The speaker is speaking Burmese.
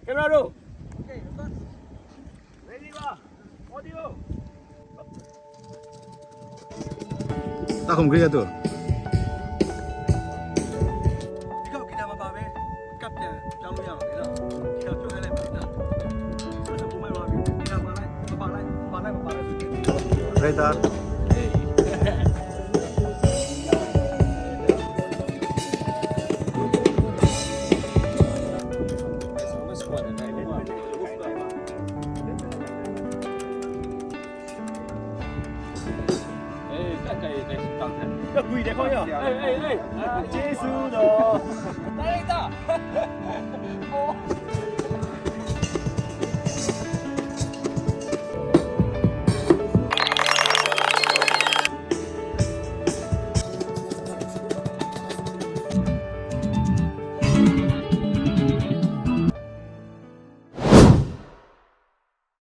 Camera roll. Okay, ready ba? Audio. တာခုံကြရတော့ ဒီကောက်ကီတာမပါပဲကပ်ပြန်ကြောင်းလို့ရအောင်လေနော်ဒီကောက်ပြုတ်ခိုင်းလိုက်ပါနော်အဲ့ဒါပုံမှန်ပါပြီဒီကောက်ပါလိုက်မပါလိုက်ပါလိုက်မပါလိုက်ဆိုရင် ရိုက်တာ ကကွီတယ်ခေါင်းရအေးကျေးဇူးတော်